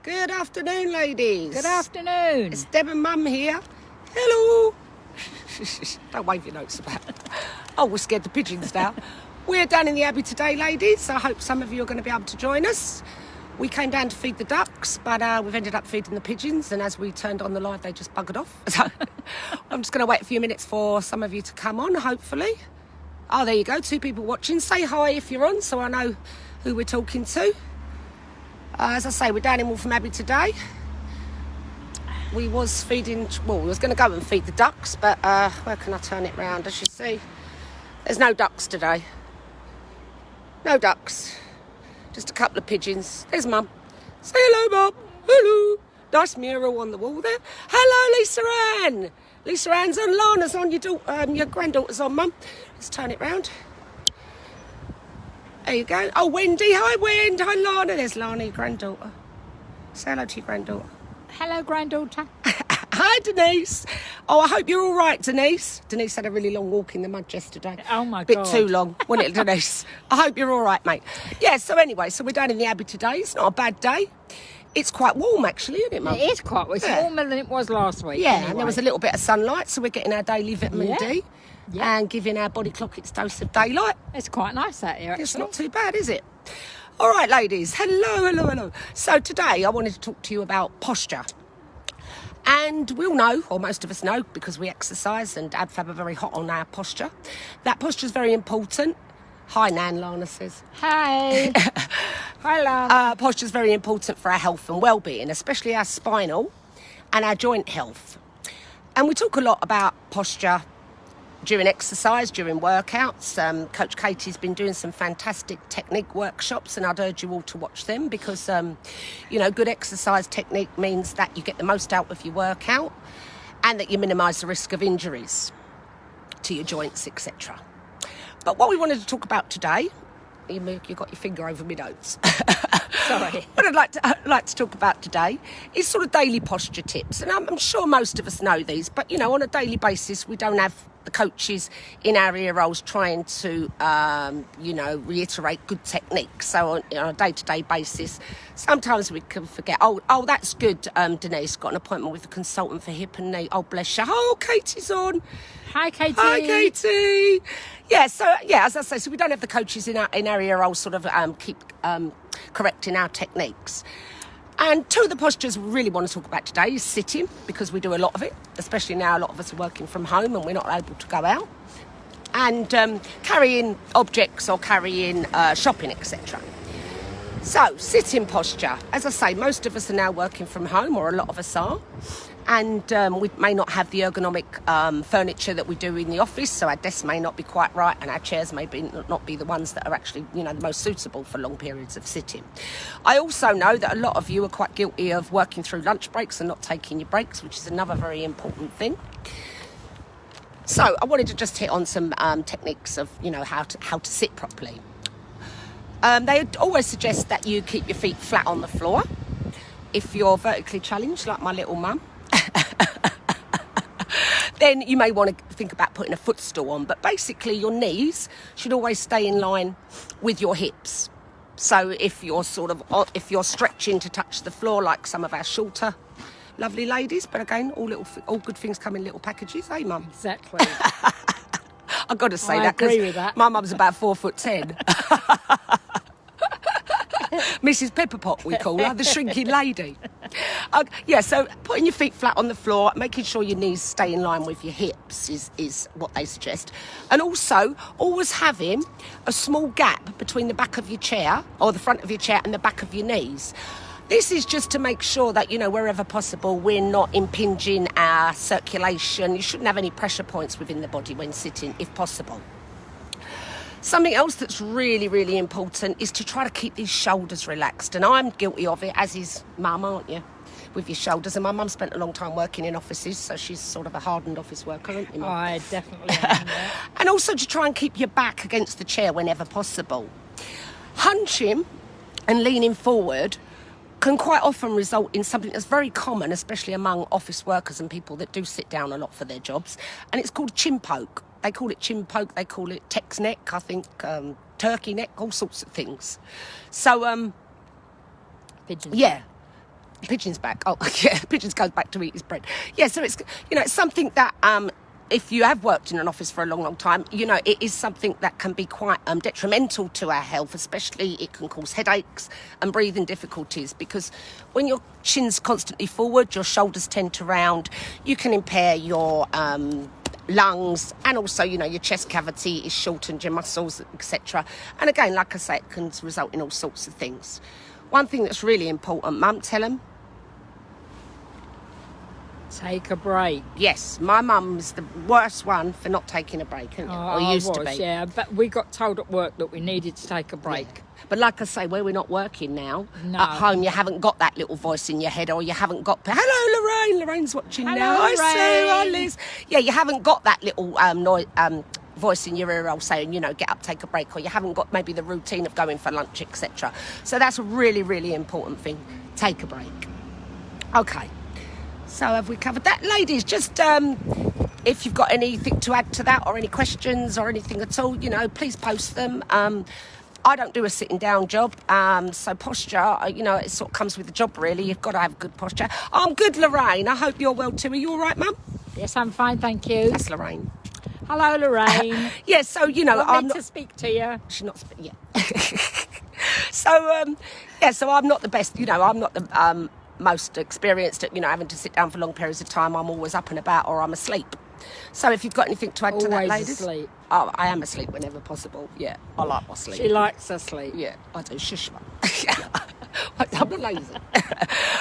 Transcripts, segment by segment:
Good afternoon, ladies. Good afternoon. It's Deb Mum here. Hello. Don't wave your notes about. Oh, we're scared the pigeons now. We're down in the Abbey today, ladies. I hope some of you are going to be able to join us. We came down to feed the ducks, but we've ended up feeding the pigeons, and as we turned on the live, they just buggered off. So I'm just going to wait a few minutes for some of you to come on, hopefully. Oh, there you go, 2 people watching. Say hi if you're on, so I know who we're talking to. As I say, we're down in Waltham Abbey today. We was feeding, well, we was going to go and feed the ducks, but where can I turn it round? As you see, there's no ducks today. No ducks. Just a couple of pigeons. There's Mum. Say hello, Mum. Hello. Nice mural on the wall there. Hello, Lisa Ann. Lisa Ann's on, Lana's on, your granddaughter's on, Mum. Let's turn it round. There you go. Oh, Wendy. Hi, Wendy. Hi, Lana. There's Lana, your granddaughter. Say hello to your granddaughter. Hello, granddaughter. Hi, Denise. Oh, I hope you're all right, Denise. Denise had a really long walk in the mud yesterday. Oh, my Bit God. too long, wasn't it, Denise? I hope you're all right, mate. Yeah, so anyway, so we're down in the Abbey today. It's not a bad day. It's quite warm, actually, isn't it, Mum? It is quite. It's warmer than it was last week. Yeah, anyway. and there was a little bit of sunlight, so we're getting our daily vitamin D Yeah. and giving our body clock its dose of daylight. It's quite nice out here, actually. It's not too bad, is it? All right, ladies. Hello. So today I wanted to talk to you about posture. And we all know, or most of us know, because we exercise and AbFab are very hot on our posture, that posture is very important. Hi, Nan, Lana says. Hey. Hi, love. Posture is very important for our health and well-being, especially our spinal and our joint health. And we talk a lot about posture during exercise, during workouts. Coach Katie's been doing some fantastic technique workshops, and I'd urge you all to watch them because, good exercise technique means that you get the most out of your workout and that you minimise the risk of injuries to your joints, etc. But what we wanted to talk about today, you got your finger over my notes. Sorry. What I'd like to talk about today is sort of daily posture tips. And I'm sure most of us know these, but, on a daily basis, we don't have the coaches in our ear rolls trying to, reiterate good techniques. So on a day-to-day basis, sometimes we can forget, oh, that's good, Denise, got an appointment with a consultant for hip and knee. Oh, bless you. Oh, Katie's on. Hi, Katie. Hi, Katie. Yeah, as I say, so we don't have the coaches in our ear rolls sort of keep correcting our techniques. And 2 of the postures we really want to talk about today is sitting, because we do a lot of it, especially now a lot of us are working from home and we're not able to go out, and carrying objects or carrying shopping, etc. So, sitting posture. As I say, most of us are now working from home, or a lot of us are, and we may not have the ergonomic furniture that we do in the office, so our desks may not be quite right, and our chairs may not be the ones that are actually, the most suitable for long periods of sitting. I also know that a lot of you are quite guilty of working through lunch breaks and not taking your breaks, which is another very important thing. So I wanted to just hit on some techniques of, how to sit properly. They always suggest that you keep your feet flat on the floor if you're vertically challenged, like my little mum. Then you may want to think about putting a footstool on, but basically your knees should always stay in line with your hips. So if you're stretching to touch the floor, like some of our shorter lovely ladies, but again, all good things come in little packages, eh, Mum? Exactly. I've got to say I that agree with that. my mum's about 4'10". Mrs. Pepperpot, we call her, the shrinking lady. So putting your feet flat on the floor, making sure your knees stay in line with your hips is what they suggest. And also, always having a small gap between the back of your chair, or the front of your chair, and the back of your knees. This is just to make sure that, wherever possible, we're not impinging our circulation. You shouldn't have any pressure points within the body when sitting, if possible. Something else that's really, really important is to try to keep these shoulders relaxed. And I'm guilty of it, as is Mum, aren't you? With your shoulders. And my mum spent a long time working in offices, so she's sort of a hardened office worker, aren't you, Mum? I definitely am. Yeah. And also to try and keep your back against the chair whenever possible. Hunching and leaning forward can quite often result in something that's very common, especially among office workers and people that do sit down a lot for their jobs. And it's called chin poke. They call it chin poke, they call it Tex neck, I think, turkey neck, all sorts of things. So, Pigeons. yeah. Pigeon's back. Oh, yeah, Pigeon's goes back to eat his bread. Yeah, so it's, it's something that if you have worked in an office for a long, long time, it is something that can be quite detrimental to our health, especially it can cause headaches and breathing difficulties, because when your chin's constantly forward, your shoulders tend to round, you can impair your lungs, and also, your chest cavity is shortened, your muscles, etc. And again, like I say, it can result in all sorts of things. One thing that's really important, Mum, tell them. Take a break. Yes, my mum's the worst one for not taking a break, isn't it? Or used to be. Yeah, but we got told at work that we needed to take a break. Yeah. But like I say, where we're not working now, No. at home you haven't got that little voice in your head, or you haven't got, hello Lorraine, Lorraine's watching Hello, now. Hi Sue, hi Lorraine. Liz. Yeah, you haven't got that little voice in your ear all saying, get up, take a break, or you haven't got maybe the routine of going for lunch, etc. So that's a really, really important thing. Take a break. Okay. So have we covered that? Ladies, just if you've got anything to add to that, or any questions or anything at all, please post them. I don't do a sitting down job, so posture, it sort of comes with the job really. You've got to have good posture. I'm good, Lorraine. I hope you're well too. Are you all right, Mum? Yes, I'm fine, thank you. That's Lorraine. Hello, Lorraine. Yeah, so, I'm meant to speak to you. She's not... Yeah. So I'm not the best, I'm not the... most experienced at having to sit down for long periods of time. I'm always up and about, or I'm asleep. So if you've got anything to add to that, Always ladies. asleep. Oh, I am asleep whenever possible. Yeah, I like my sleep. She likes her sleep. Yeah, I do. Shush, Mum. I'm not lazy.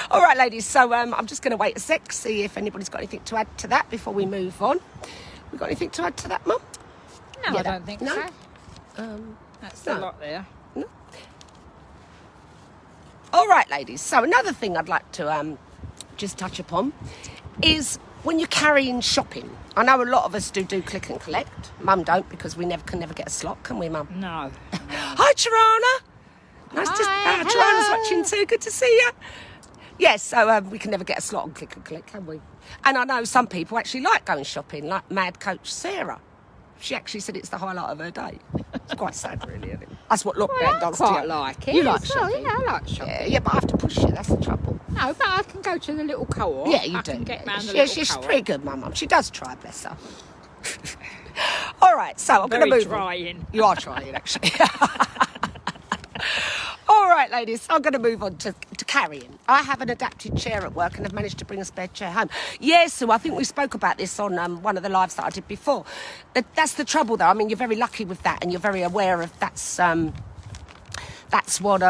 All right, ladies. So I'm just going to wait a sec, see if anybody's got anything to add to that before we move on. We got anything to add to that, Mum? No, Yeah, I don't think no? so. That's no. a lot there. All right, ladies. So another thing I'd like to just touch upon is when you're carrying shopping. I know a lot of us do click and collect. Mum don't, because we can never get a slot, can we, Mum? No. Hi, Tirana. Nice to Hi, Tirana's hello. watching too. Good to see you. Yes, so we can never get a slot on click and collect, can we? And I know some people actually like going shopping, like Mad Coach Sarah. She actually said it's the highlight of her day. It's quite sad, really, isn't it? That's what lockdown does to you. I quite like it. You like as well. shopping? Yeah, I like shopping. Yeah, but I have to push you. That's the trouble. No, but I can go to the little co-op. Yeah, you I do. Can get round the Yeah, little she's co-op. pretty good, my mum. She does try, bless her. All right, so I'm going to Very move on. trying. You are trying, actually. All right, ladies, I'm going to move on to carrying. I have an adapted chair at work and have managed to bring a spare chair home. Yes, so I think we spoke about this on one of the lives that I did before. That's the trouble, though. I mean, you're very lucky with that, and you're very aware of that's what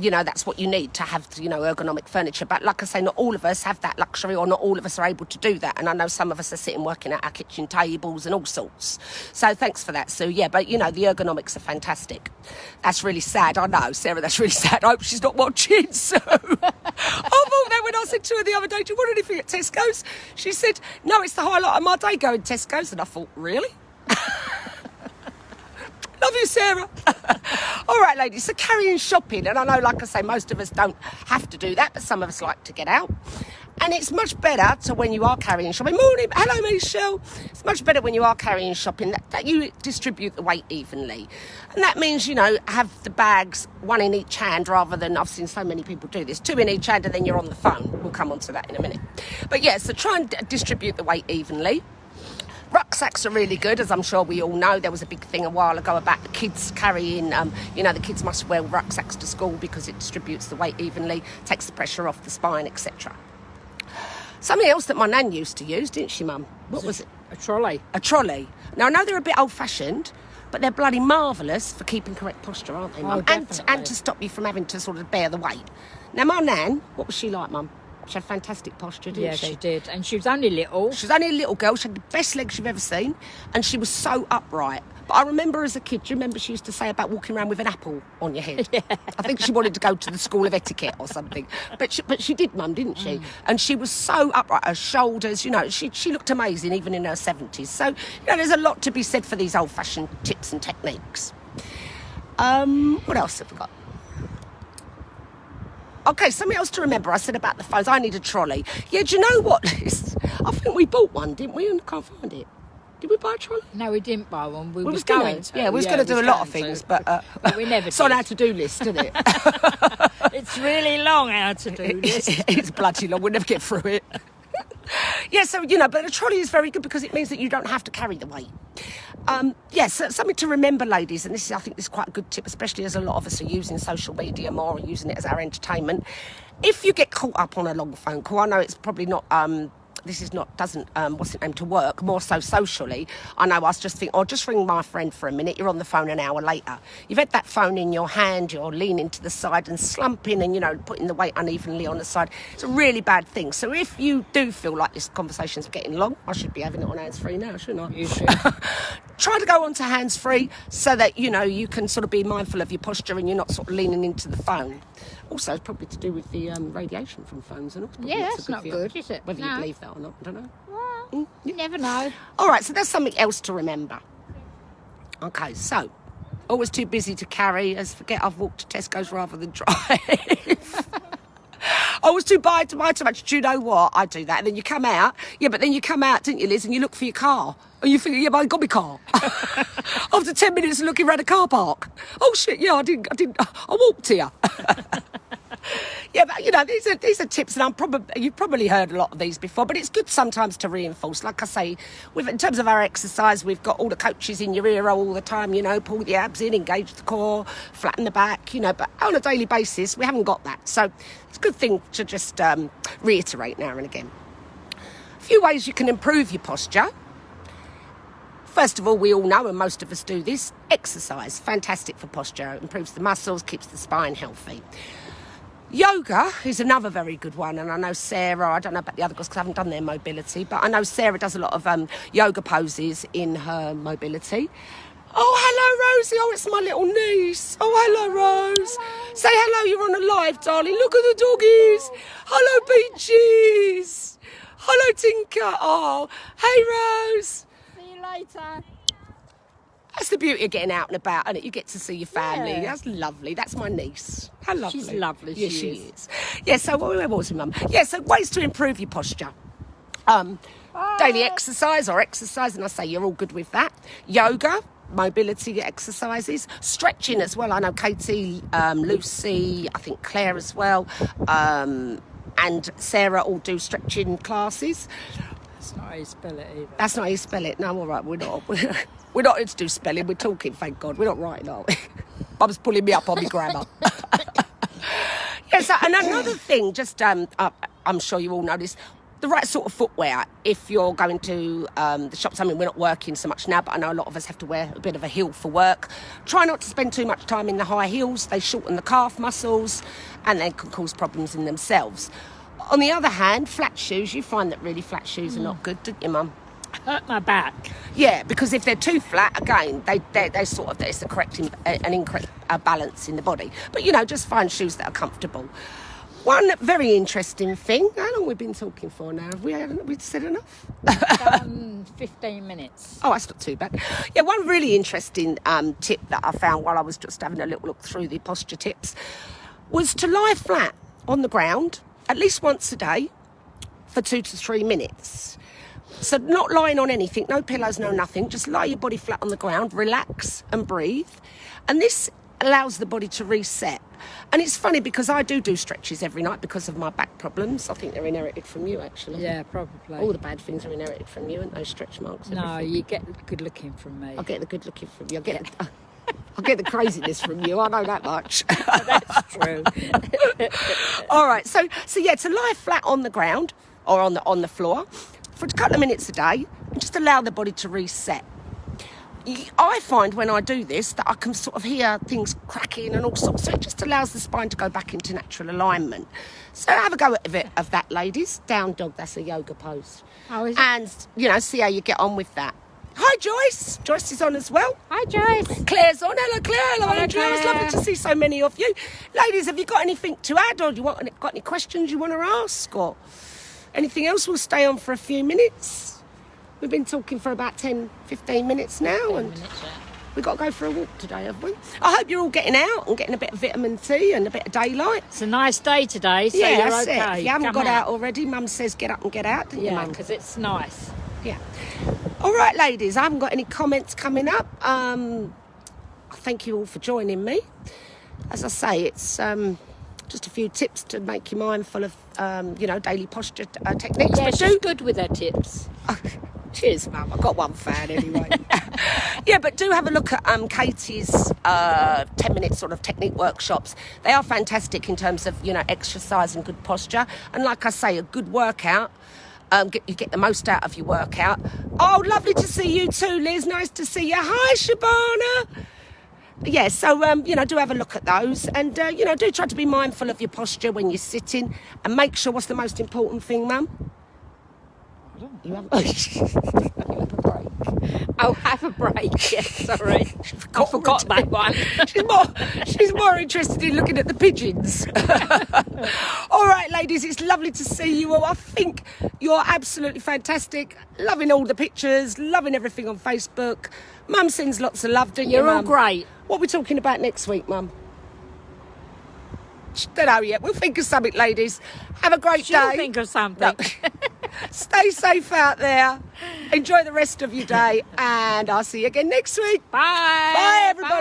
that's what you need to have, ergonomic furniture. But like I say, not all of us have that luxury, or not all of us are able to do that. And I know some of us are sitting working at our kitchen tables and all sorts. So thanks for that, Sue. Yeah, but, the ergonomics are fantastic. That's really sad. I know, Sarah, that's really sad. I hope she's not watching, Sue. I thought that when I said to her the other day, do you want anything at Tesco's? She said, no, it's the highlight of my day going to Tesco's. And I thought, really? Love you, Sarah. All right, ladies, so carrying shopping. And I know, like I say, most of us don't have to do that, but some of us like to get out. And it's much better to, when you are carrying shopping. Morning. Hello, Michelle. It's much better when you are carrying shopping that you distribute the weight evenly. And that means, have the bags, one in each hand, rather than, I've seen so many people do this, two in each hand and then you're on the phone. We'll come on to that in a minute. But yeah, so try and distribute the weight evenly. Rucksacks are really good, as I'm sure we all know. There was a big thing a while ago about the kids carrying, the kids must wear rucksacks to school because it distributes the weight evenly, takes the pressure off the spine, etc. Something else that my nan used to use, didn't she, Mum? What was it? A trolley. A trolley. Now, I know they're a bit old-fashioned, but they're bloody marvellous for keeping correct posture, aren't they, Mum? Definitely. And to stop you from having to sort of bear the weight. Now, my nan, what was she like, Mum? She had fantastic posture, didn't she? Yeah, she did. And she was only little. She was only a little girl. She had the best legs you've ever seen. And she was so upright. But I remember as a kid, do you remember she used to say about walking around with an apple on your head? Yeah. I think she wanted to go to the school of etiquette or something. But she did, Mum, didn't she? And she was so upright. Her shoulders, she looked amazing even in her 70s. So, there's a lot to be said for these old-fashioned tips and techniques. What else have we got? Okay, something else to remember. I said about the phones. I need a trolley. Yeah, do you know what, Liz? I think we bought one, didn't we? And I can't find it. Did we buy a trolley? No, we didn't buy one. We was gonna, going to. Yeah, we was going to do a lot of things, but we never it's on did. our to-do list, isn't it? It's really long how to do this. It's bloody long. We'll never get through it. Yeah, so, but a trolley is very good because it means that you don't have to carry the weight. So something to remember, ladies, and I think this is quite a good tip, especially as a lot of us are using social media more and using it as our entertainment. If you get caught up on a long phone call, I know it's probably not... what's it named, to work, more so socially. I know I was just thinking, just ring my friend for a minute, you're on the phone an hour later. You've had that phone in your hand, you're leaning to the side and slumping and, putting the weight unevenly on the side. It's a really bad thing. So if you do feel like this conversation's getting long, I should be having it on hands-free now, shouldn't I? You should. Try to go on to hands-free so that, you can sort of be mindful of your posture and you're not sort of leaning into the phone. Also, it's probably to do with the radiation from phones and all. Yeah, that's not good, is it? Whether you believe that or not, I don't know. Well, you never know. All right, so there's something else to remember. Okay, so, always too busy to carry, as forget I've walked to Tesco's rather than drive. I was too buy too much. Do you know what? I do that. And then you come out. Yeah, but then you come out, didn't you, Liz? And you look for your car. And you think, yeah, but I got my car. After 10 minutes of looking around a car park. Oh, shit, yeah, I didn't. I walked here. Yeah, but, these are tips, and you've probably heard a lot of these before, but it's good sometimes to reinforce. Like I say, in terms of our exercise, we've got all the coaches in your ear all the time, pull the abs in, engage the core, flatten the back, but on a daily basis, we haven't got that. So it's a good thing to just reiterate now and again. A few ways you can improve your posture. First of all, we all know, and most of us do this, exercise. Fantastic for posture. It improves the muscles, keeps the spine healthy. Yoga is another very good one, and I know Sarah, I don't know about the other girls because I haven't done their mobility, but I know Sarah does a lot of yoga poses in her mobility. Oh, hello, Rosie. Oh, it's my little niece. Oh, hello, Rose. Hello. Say hello, you're on a live, darling. Look at the doggies. Hello, Peaches. Hello, Tinker. Oh, hey, Rose. See you later. That's the beauty of getting out and about, and you get to see your family. Yeah. That's lovely. That's my niece. How lovely. She's lovely. Yeah, she is. Yeah, so where was my mum? Yeah, so ways to improve your posture. Daily exercise, and I say you're all good with that. Yoga, mobility exercises, stretching as well. I know Katie, Lucy, I think Claire as well, and Sarah all do stretching classes. That's not how you spell it either. That's not how you spell it. No, all right, we're not. We're not here to do spelling. We're talking, thank God. We're not writing, are we? Mum's pulling me up on my grammar. Yeah, so and another thing, just I'm sure you all know this, the right sort of footwear if you're going to the shops. I mean, we're not working so much now, but I know a lot of us have to wear a bit of a heel for work. Try not to spend too much time in the high heels. They shorten the calf muscles and they can cause problems in themselves. On the other hand, flat shoes, you find that really flat shoes are not good, didn't you, Mum? Hurt my back. Yeah, because if they're too flat, again, they sort of, it's an incorrect balance in the body. But, just find shoes that are comfortable. One very interesting thing, how long have we been talking for now? Have we said enough? 15 minutes. Oh, that's not too bad. Yeah, one really interesting tip that I found while I was just having a little look through the posture tips was to lie flat on the ground at least once a day for 2 to 3 minutes. So not lying on anything, no pillows, no nothing. Just lie your body flat on the ground, relax and breathe. And this allows the body to reset. And it's funny because I do stretches every night because of my back problems. I think they're inherited from you, actually. Yeah, probably. All the bad things are inherited from you, and those stretch marks. No, everything. you get good looking from me. I get the good looking from you. I get the craziness from you. I know that much. That's true. All right. So yeah, to lie flat on the ground or on the floor for a couple of minutes a day and just allow the body to reset. I find when I do this that I can sort of hear things cracking and all sorts, so it just allows the spine to go back into natural alignment. So have a go at a bit of that, ladies. Down dog, that's a yoga pose. Oh, is it? And, see how you get on with that. Hi, Joyce. Joyce is on as well. Hi, Joyce. Claire's on. Hello, Claire. Hello, Andrew. Claire. It's lovely to see so many of you. Ladies, have you got anything to add, or got any questions you want to ask, or anything else? We'll stay on for a few minutes. We've been talking for about 10, 15 minutes now, and we've got to go for a walk today, have we? I hope you're all getting out and getting a bit of vitamin C and a bit of daylight. It's a nice day today, so yeah, you're that's okay. it. If you haven't Come got out already, Mum says get up and get out, didn't you, Yeah, Mum? because it's nice. Yeah. All right, ladies, I haven't got any comments coming up. Thank you all for joining me. As I say, it's just a few tips to make you mindful of, daily posture techniques. Yeah, But she's good with her tips. Cheers, Mum. I've got one fan anyway. Yeah, but do have a look at Katie's 10-minute sort of technique workshops. They are fantastic in terms of, exercise and good posture. And like I say, a good workout, you get the most out of your workout. Oh, lovely to see you too, Liz. Nice to see you. Hi, Shabana. Yeah, so, do have a look at those. And, do try to be mindful of your posture when you're sitting. And make sure, what's the most important thing, Mum? You have a break. Oh, have a break. Yeah, sorry. I forgot that one. She's more interested in looking at the pigeons. All right, ladies, it's lovely to see you all. I think you're absolutely fantastic. Loving all the pictures, loving everything on Facebook. Mum sends lots of love, don't you, You're all Mum? great. What are we talking about next week, Mum? Don't know yet. We'll think of something, ladies. Have a great She'll day. think of something. Stay safe out there. Enjoy the rest of your day, and I'll see you again next week. Bye. Bye, everybody.